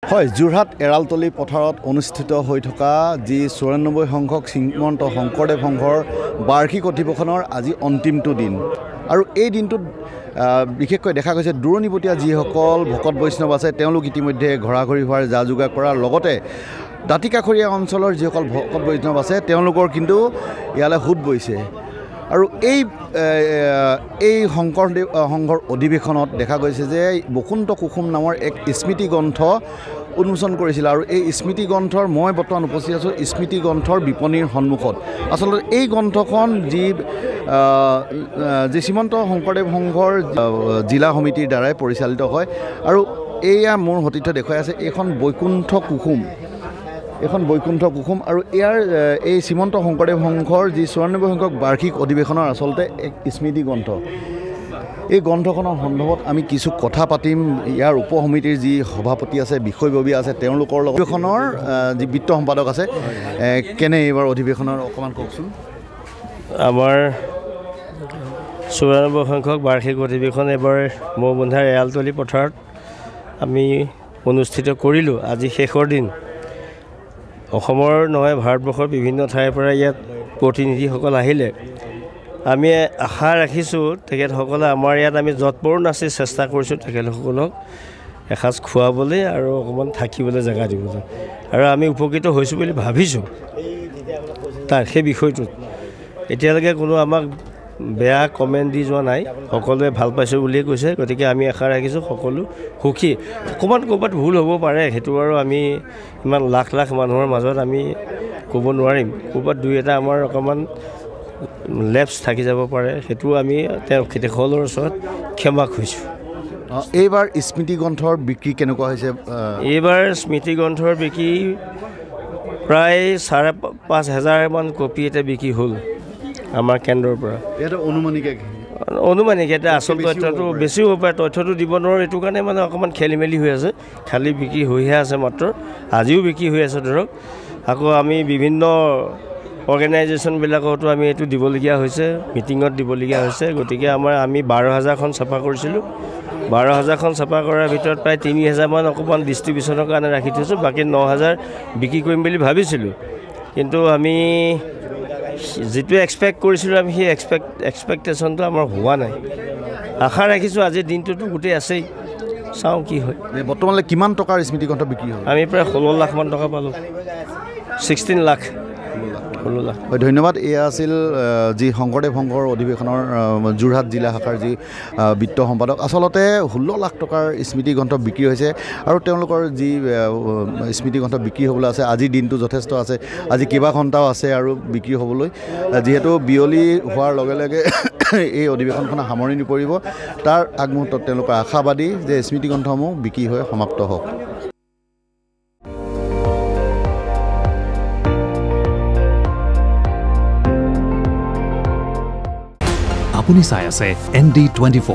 হয়, যোৰহাট এৰালতলী পথাৰত অনুষ্ঠিত হৈ থকা যি ৯৪ সংখ্যক শ্ৰীমন্ত শংকৰদেৱ সংঘৰ বাৰ্ষিক অধিৱেশনৰ আজি অন্তিমটো দিন আৰু এই দিনটোত বিশেষকৈ দেখা গৈছে দূৰণিবতীয়া যিসকল ভকত বৈষ্ণৱ আছে তেওঁলোক ইতিমধ্যে ঘৰাঘৰি হোৱাৰ যা যোগাৰ কৰাৰ লগতে দাঁতিকাষৰীয়া অঞ্চলৰ যিসকল ভকত বৈষ্ণৱ আছে তেওঁলোকৰ কিন্তু ইয়ালৈ সোঁত বৈছে আৰু এই শংকৰদেৱ সংঘৰ অধিৱেশনত দেখা গৈছে যে বসন্ত কুসুম নামৰ এক স্মৃতি গ্ৰন্থ উন্মোচন কৰিছিল আৰু এই স্মৃতি গ্ৰন্থৰ মই বৰ্তমান উপস্থিত আছোঁ স্মৃতি গ্ৰন্থৰ বিপণীৰ সন্মুখত। আচলতে এই গ্ৰন্থখন যি শ্ৰীমন্ত শংকৰদেৱ সংঘৰ জিলা সমিতিৰ দ্বাৰাই পৰিচালিত হয় আৰু এয়া মোৰ সতীৰ্থ দেখুৱাই আছে এইখন বৈকুণ্ঠ কুসুম আৰু ইয়াৰ এই শ্ৰীমন্ত শংকৰদেৱ সংঘৰ যি ৯৪ সংখ্যক বাৰ্ষিক অধিৱেশনৰ আচলতে এক স্মৃতি গ্ৰন্থ। এই গ্ৰন্থখনৰ সন্দৰ্ভত আমি কিছু কথা পাতিম। ইয়াৰ উপ সমিতিৰ যি সভাপতি আছে বিষয়ববীয়া আছে তেওঁলোকৰ লগত অধিৱেশনৰ যি বিত্ত সম্পাদক আছে কেনে এইবাৰ অধিৱেশনৰ অকণমান কওকচোন। আমাৰ ৯৪ সংখ্যক বাৰ্ষিক অধিৱেশন এবাৰ মৌবন্ধাৰ এৰালতলী পথাৰত আমি অনুষ্ঠিত কৰিলোঁ। আজি শেষৰ দিন। অসমৰ নহয় ভাৰতবৰ্ষৰ বিভিন্ন ঠাইৰ পৰা ইয়াত প্ৰতিনিধিসকল আহিলে। আমি আশা ৰাখিছোঁ তেখেতসকলে আমাৰ ইয়াত আমি যৎপৰো নাচি চেষ্টা কৰিছোঁ তেখেতসকলক এসাঁজ খুৱাবলৈ আৰু অকণমান থাকিবলৈ জেগা দিবলৈ আৰু আমি উপকৃত হৈছোঁ বুলি ভাবিছোঁ সেই বিষয়টোত। এতিয়ালৈকে কোনো আমাক বেয়া কমেণ্ট দি যোৱা নাই, সকলোৱে ভাল পাইছোঁ বুলিয়ে কৈছে। গতিকে আমি আশা ৰাখিছোঁ সকলো সুখী। অকণমান ক'ৰবাত ভুল হ'ব পাৰে, সেইটো আৰু আমি ইমান লাখ লাখ মানুহৰ মাজত আমি ক'ব নোৱাৰিম। ক'ৰবাত দুই এটা আমাৰ অকণমান লেপছ থাকি যাব পাৰে, সেইটো আমি তেখেতসকলৰ ওচৰত ক্ষমা খুজিছোঁ। এইবাৰ স্মৃতি গ্ৰন্থৰ বিক্ৰী কেনেকুৱা হৈছে? এইবাৰ স্মৃতি গ্ৰন্থৰ বিক্ৰী প্ৰায় ৫,৫০০মান কপি এটা বিক্ৰী হ'ল আমাৰ কেন্দ্ৰৰ পৰা। এইটো অনুমানিক এটা আচল তথ্যটো বেছি হ'ব পাৰে, তথ্যটো দিব নোৱাৰোঁ। এইটো কাৰণে মানে অকণমান খেলি মেলি হৈ আছে, খালি বিক্ৰী হৈহে আছে মাত্ৰ। আজিও বিক্ৰী হৈ আছে ধৰক। আকৌ আমি বিভিন্ন অৰ্গেনাইজেশ্যনবিলাকতো আমি এইটো দিবলগীয়া হৈছে, মিটিঙত দিবলগীয়া হৈছে। গতিকে আমি ১২,০০০খন ছাপা কৰিছিলোঁ। ১২,০০০খন ছাপা কৰাৰ ভিতৰত প্ৰায় ৩,০০০মান অকণমান ডিষ্ট্ৰিবিউশ্যনৰ কাৰণে ৰাখি থৈছোঁ, বাকী ৯,০০০ বিক্ৰী কৰিম বুলি ভাবিছিলোঁ। কিন্তু আমি যিটো এক্সপেক্ট কৰিছিলোঁ আমি সেই এক্সপেক্টেশ্যনটো আমাৰ হোৱা নাই। আশা ৰাখিছোঁ আজিৰ দিনটোতো গোটেই আছেই, চাওঁ কি হয়। বৰ্তমানলৈ কিমান টকাৰ স্মৃতি গ্ৰন্থ বিক্ৰী হ'ল? আমি প্ৰায় ১৬ লাখমান টকা পালোঁ। 16 লাখ। হয়, ধন্যবাদ। এয়া আছিল যি শংকৰদেৱ সংঘৰ অধিৱেশনৰ যোৰহাট জিলা শাখাৰ যি বিত্ত সম্পাদক। আচলতে 16 লাখ টকাৰ স্মৃতি গ্ৰন্থ বিক্ৰী হৈছে আৰু তেওঁলোকৰ যি স্মৃতি গ্ৰন্থ বিক্ৰী হ'বলৈ আছে আজিৰ দিনটো যথেষ্ট আছে। আজি কেইবা ঘণ্টাও আছে আৰু বিক্ৰী হ'বলৈ, যিহেতু বিয়লি হোৱাৰ লগে লগে এই অধিৱেশনখন সামৰণি পৰিব। তাৰ আগমুহূৰ্তত তেওঁলোকৰ আশাবাদী যে স্মৃতি গ্ৰন্থসমূহ বিক্ৰী হৈ সমাপ্ত হওক। আপুনি চাই আছে ND24,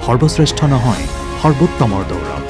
সৰ্বশ্ৰেষ্ঠ নহয় সৰ্বোত্তমৰ দৌৰ।